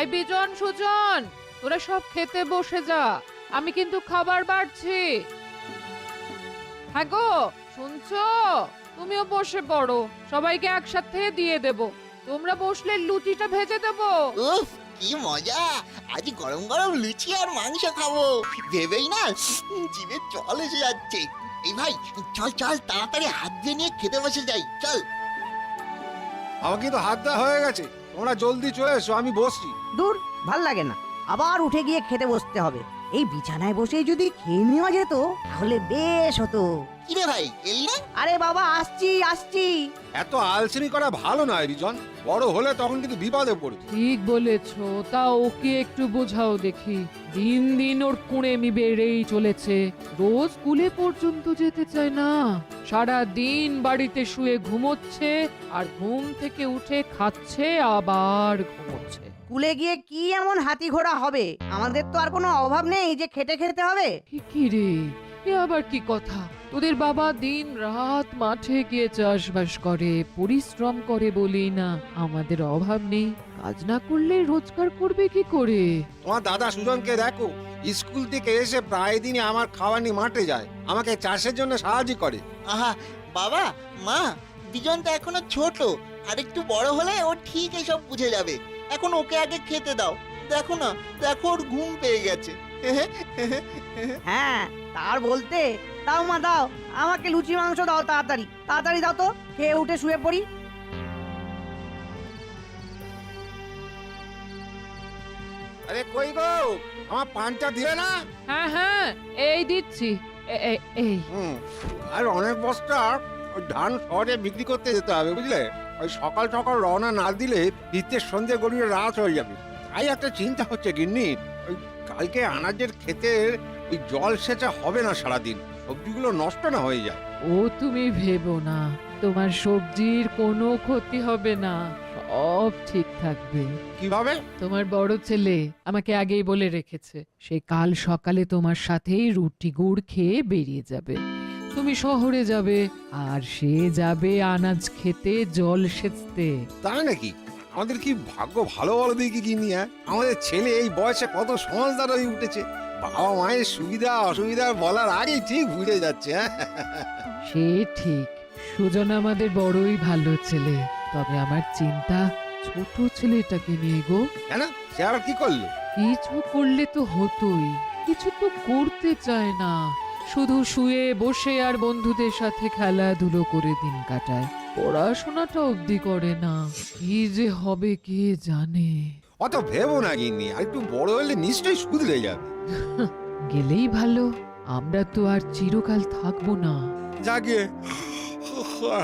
এই বিজন সুজন, তোরা সব খেতে বসে যা, আমি কিন্তু খাবার বাড়ছি। হ্যাঁ গো, শুনছো? তুমিও বসে পড়ো, সবাইকে একসাথে দিয়ে দেব। তোমরা বসলে লুচিটা ভেজে দেবো। উফ, কি মজা! আজ গরম গরম লুচি আর মাংস খাবো ভেবেই না জিভে জল এসে যাচ্ছে। এই ভাই, চল চল তাড়াতাড়ি হাত দিয়ে নিয়ে খেতে বসে যাই, চল। আমার কিন্তু হাত দেওয়া হয়ে গেছে, তোমরা জলদি চলে এসো, আমি বসছি। দূর, ভাল লাগে না, আবার উঠে গিয়ে খেতে বসতে হবে। এই বিছানায় বসে যদি খেয়ে নেওয়া যেত তাহলে বেশ হতো। কিরে ভাই, এলি না? আরে বাবা, আসছি আসছি। এত আলসেমি করা ভালো নয় বিজন, বড় হলে তখন কিন্তু বিপদে পড়বে। ঠিক বলেছো, তা ওকে একটু বোঝাও দেখি। দিন দিন ওর কুঁড়েমি বেড়েই চলেছে, রোজ স্কুলে পর্যন্ত যেতে চায় না। সারা দিন বাড়িতে শুয়ে ঘুমোচ্ছে, আর ঘুম থেকে উঠে খাচ্ছে আবার ঘুমোচ্ছে। স্কুলে গিয়ে কি এমন হাতি ঘোড়া হবে? আমাদের তো আর কোনো অভাব নেই যে খেটে খেতে হবে। কি রে, এ আবার কি কথা? তোদের বাবা দিন রাত মাঠে গিয়ে চাষবাস করে, পরিশ্রম করে বলেই না আমাদের অভাব নেই। কাজ না করলে রোজগার করবে কি করে? তোমার দাদা সুজনকে দেখো, স্কুল থেকে এসে প্রায় দিনই আমার খাবার নিয়ে মাঠে যায়, আমাকে চাষের জন্য সাহায্য করে। আহা, বাবা মা, বিজন তো এখনো ছোট, আর একটু বড় হলে ও ঠিক এসব বুঝে যাবে। এখন ওকে আগে খেতে দাও। দেখো না, দেখো ওর ঘুম পেয়ে গেছে। হ্যাঁ, তার বলতে। দাও মা দাও, আমাকে লুচি মাংস দাও, তাড়াতাড়ি তাড়াতাড়ি দাও তো, খেয়ে উঠে শুয়ে পড়ি। আরে কই গো, আমার পানটা দিলে না? হ্যাঁ হ্যাঁ, এই দিচ্ছি। এই আর অনেক বস্তা ওই ধান শহরে বিক্রি করতে যেতে হবে, বুঝলে? ওই সকাল সকাল রওনা না দিলে ফিরতে সন্ধে গড়িয়ে রাত হয়ে যাবে। তাই একটা চিন্তা হচ্ছে গিন্নি, ওই কালকে আনাজের ক্ষেতের ওই জল সেচা হবে না সারাদিন, সবজিগুলো নষ্ট না হয়ে যায়। ও তুমি ভেবো না, তোমার সবজির কোনো ক্ষতি হবে না, সব ঠিক থাকবে। কিভাবে? তোমার বড় ছেলে আমাকে আগেই বলে রেখেছে, সে কাল সকালে তোমার সাথেই রুটি গুড় খেয়ে বেরিয়ে যাবে। তুমি শহরে যাবে, আর সে যাবে আনাজ খেতে জল সেচতে। তাই নাকি? আমাদের কি ভাগ্য ভালো বলো দেখি গিন্নি। আমাদের ছেলে এই বয়সে কত সমঝদার হয়ে উঠেছে, বাবা মায়ের সুবিধা অসুবিধা বলার আগেই ঠিক বুঝে যাচ্ছে। সে ঠিক, সুজন আমাদের বড়ই ভালো ছেলে, তবে আমার চিন্তা ছোট ছেলেটাকে নিয়ে গো। কেন, সে আবার কি করলো? কিছু করলে তো হতোই, কিছু তো করতে চায় না, শুধু শুয়ে বসে আর বন্ধুদের সাথে খেলাধুলো করে দিন কাটায়, পড়াশোনাটা অবধি করে না। কি যে হবে কে জানে। অত ভেবো না গিন্নি, আর একটু বড় হলে নিশ্চয়ই শুধরে যাবে। গেলেই ভালো, আমরা তো আর চিরকাল থাকবো না। জাগে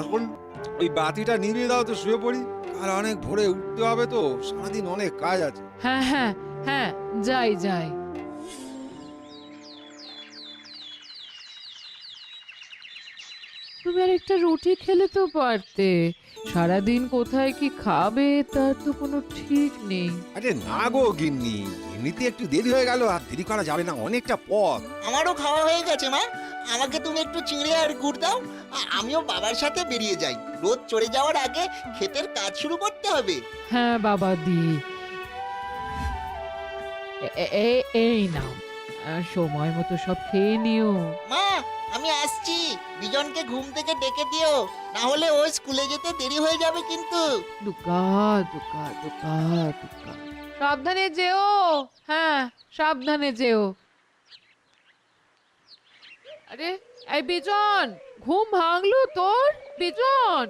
এখন ওই বাতিটা নিভিয়ে দাও তো, শুয়ে পড়ি। কাল অনেক ভোরে উঠতে হবে তো, সারাদিন অনেক কাজ আছে। হ্যাঁ হ্যাঁ হ্যাঁ, যাই যাই। তুমি আর একটা রুটি খেলে তো পারতে, সারাদিন কোথায় কি খাবে তার তো কোনো ঠিক নেই। আরে না গো গিন্নি, এমনিতে একটু দেরি হয়ে গেল, আর দেরি করা যাবে না, অনেকটা পথ। আমারও খাওয়া হয়ে গেছে মা, আমাকে তুমি একটু চিংড়ি আর গুড় দাও। আমিও বাবার সাথে বেরিয়ে যাই, রোদ চড়ে যাওয়ার আগে ক্ষেতের কাজ শুরু করতে হবে। হ্যাঁ বাবা দি, এই নাও, সময় মতো সব খেয়ে নিও। মা, আমি আসছি, বিজনকে ঘুম থেকে ডেকে দিও, না হলে ও স্কুলে যেতে দেরি হয়ে যাবে কিন্তু। দুকা দুকা দুকা দুকা, সাবধানে যেও। হ্যাঁ, সাবধানে যেও। আরে এই বিজন, ঘুম ভাঙলো তোর? বিজন,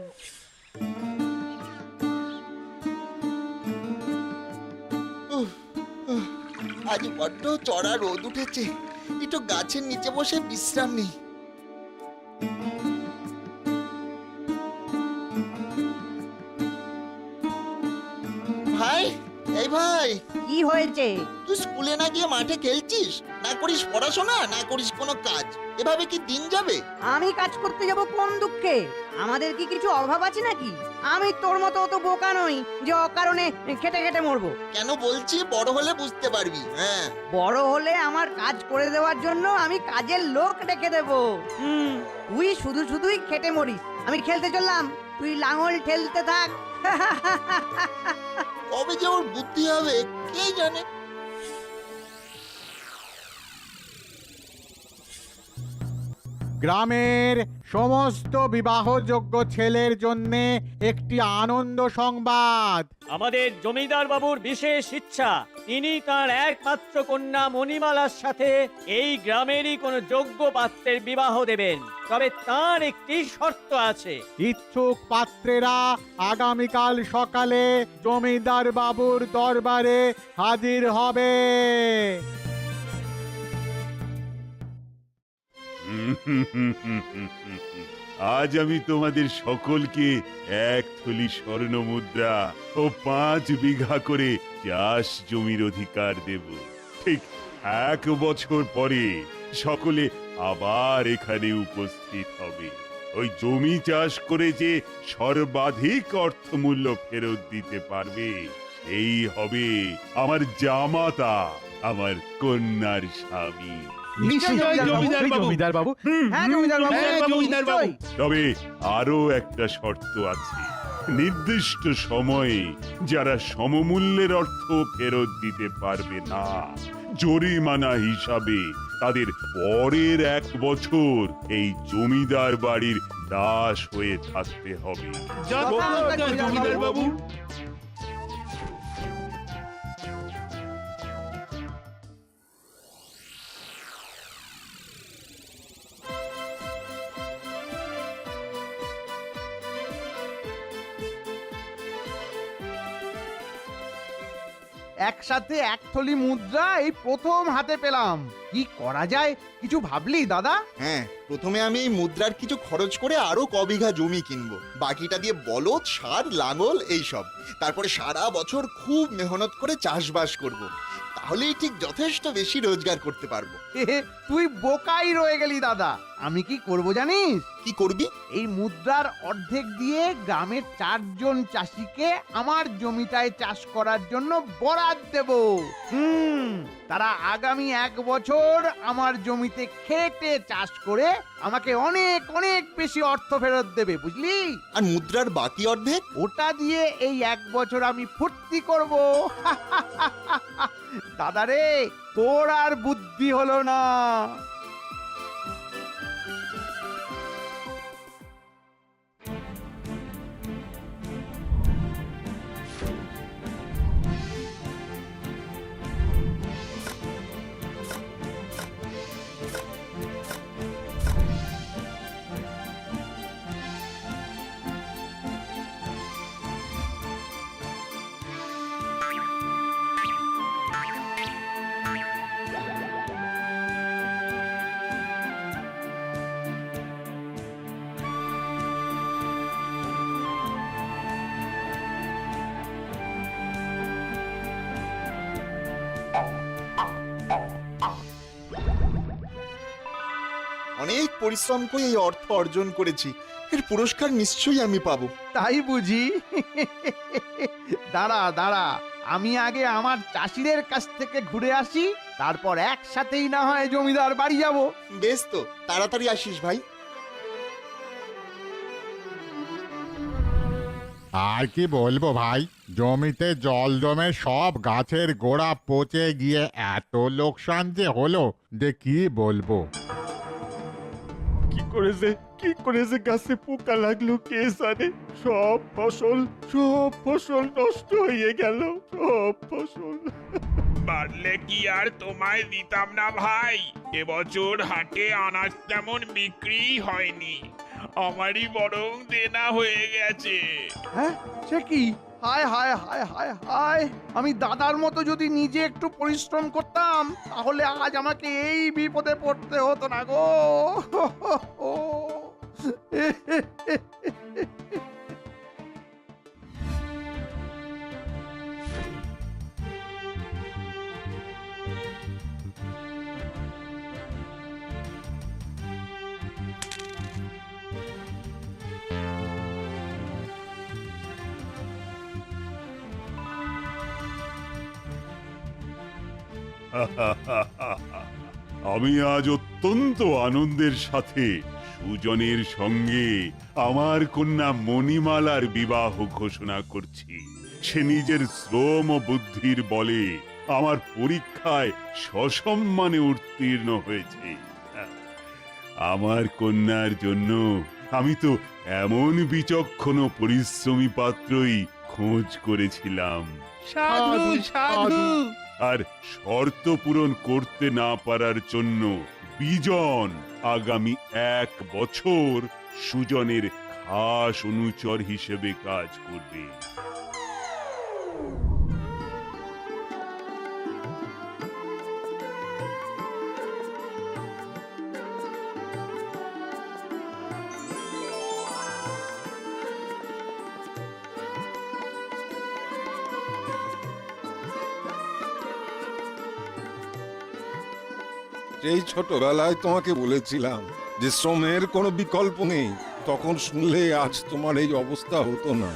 আজ বড্ড চড়া রোদ উঠেছে, একটু গাছের নিচে বসে বিশ্রাম নেই। ভাই, এই ভাই, কি হয়েছে? তুই স্কুলে না গিয়ে মাঠে খেলছিস, না করিস পড়াশোনা, না করিস কোনো কাজ, এভাবে কি দিন যাবে? আমি কাজ করতে যাব কোন দুঃখে? আমাদের কি কিছু অভাব আছে নাকি? আমি তোর মতো অত বোকা নই যে অকারণে খেটে খেটে মরবো। কেন বলছি, বড় হলে বুঝতে পারবি। হ্যাঁ, বড় হলে আমার কাজ করে দেওয়ার জন্য আমি কাজের লোক ডেকে দেব। তুই শুধু শুধুই খেটে মরিস। আমি খেলতে চললাম, তুই লাঙল ঠেলতে থাক। কবে যে ওর বুদ্ধি হবে কে জানে। গ্রামের সমস্ত বিবাহযোগ্য ছেলের জন্য একটি আনন্দ সংবাদ। আমাদের জমিদার বাবুর বিশেষ ইচ্ছা তিনি তার একমাত্র কন্যা মণিমালার সাথে এই গ্রামেরই কোনো যোগ্য পাত্রের বিবাহ দেবেন, তবে তার একটি শর্ত আছে। ইচ্ছুক পাত্রেরা আগামীকাল সকালে জমিদার বাবুর দরবারে হাজির হবে। আজ আমি তোমাদের সকলকে 1 থলি স্বর্ণ মুদ্রা ও 5 বিঘা করে চাষ জমির অধিকার দেব। ঠিক 1 বছর পরে সকলে আবার এখানে উপস্থিত হবে। ওই জমি চাষ করে যে সর্বাধিক অর্থমূল্য ফেরত দিতে পারবে সেই হবে আমার জামাতা, আমার কন্যার স্বামী। জমিদার বাবু, হ্যাঁ জমিদার বাবু, তবে আরো একটা শর্ত আছে, নির্দিষ্ট সময়ে যারা সমমূল্যের অর্থ ফেরত দিতে পারবে না, জরিমানা হিসাবে তাদের পরের 1 বছর এই জমিদার বাড়ির দাস হয়ে থাকতে হবে। জমিদার বাবু। একসাথে 1 থলি মুদ্রা এই প্রথম হাতে পেলাম। কি করা যায় কিছু ভাবলি দাদা? হ্যাঁ, প্রথমে আমি এই মুদ্রার কিছু খরচ করে আরো বিঘা জমি কিনবো, বাকিটা দিয়ে বলদ, সার, লাঙল এইসব। তারপরে সারা বছর খুব মেহনত করে চাষবাস করব, তাহলেই ঠিক যথেষ্ট বেশি রোজগার করতে পারবো। তুই বোকাই রয়ে গেলি দাদা। আমি কি করব জানিস? কি করবি? এই মুদ্রার অর্ধেক দিয়ে গ্রামের 4 জন চাষিকে আমার জমিটায় চাষ করার জন্য বরাদ দেব। তারা আগামী 1 বছর আমার জমিতে খেটে চাষ করে আমাকে অনেক অনেক বেশি অর্থ ফেরত দেবে, বুঝলি? আর মুদ্রার বাকি অর্ধেক? ওটা দিয়ে এই 1 বছর আমি ফুর্তি করব। দাদা রে, তোর আর বুদ্ধি হলো না। অনেক পরিশ্রম করে এই অর্থ অর্জন করেছি, এর পুরস্কার নিশ্চয়ই আমি পাবো। তাই বুঝি? দাঁড়া দাঁড়া, আমি আগে আমার চাষিদের কাছ থেকে ঘুরে আসি, তারপর একসাথেই না হয় জমিদার বাড়ি যাব। বেশ, তো তাড়াতাড়ি আসিস ভাই। আর কি বলবো ভাই, জমিতে জল জমে সব গাছের গোড়া পচে গিয়ে এত লোকসান যে হলো যে কি বলবো। কি করেছে গাছে পোকা লাগলো কে জানে, সব ফসল নষ্ট হয়ে গেল, সব ফসল। পারলে কি আর তোমায় দিতাম না ভাই, এবছর হাটে আনাজ তেমন বিক্রি হয়নি, আমারই বরং দেনা হয়ে গেছে। হ্যাঁ, সে কি? হায় হায় হায় হায় হায়, আমি দাদার মতো যদি নিজে একটু পরিশ্রম করতাম তাহলে আজ আমাকে এই বিপদে পড়তে হতো না গো। আমি আজ অত্যন্ত আনন্দের সাথে সুজনের সঙ্গে আমার কন্যা মণিমালার বিবাহ ঘোষণা করছি। সে নিজের শ্রম ও বুদ্ধির বলে আমার পরীক্ষায় সসম্মানে উত্তীর্ণ হয়েছে। আমার কন্যার জন্য আমি তো এমন বিচক্ষণ ও পরিশ্রমী পাত্রই খোঁজ করেছিলাম। সাধু, সাধু। আর শর্ত পূরণ করতে না পারার জন্য বিজন আগামী 1 বছর সুজনের খাস অনুচর হিসেবে কাজ করবে। এই ছোটবেলায় তোমাকে বলেছিলাম যে শ্রমের কোনো বিকল্প নেই, তখন শুনলে আজ তোমার এই অবস্থা হতো না।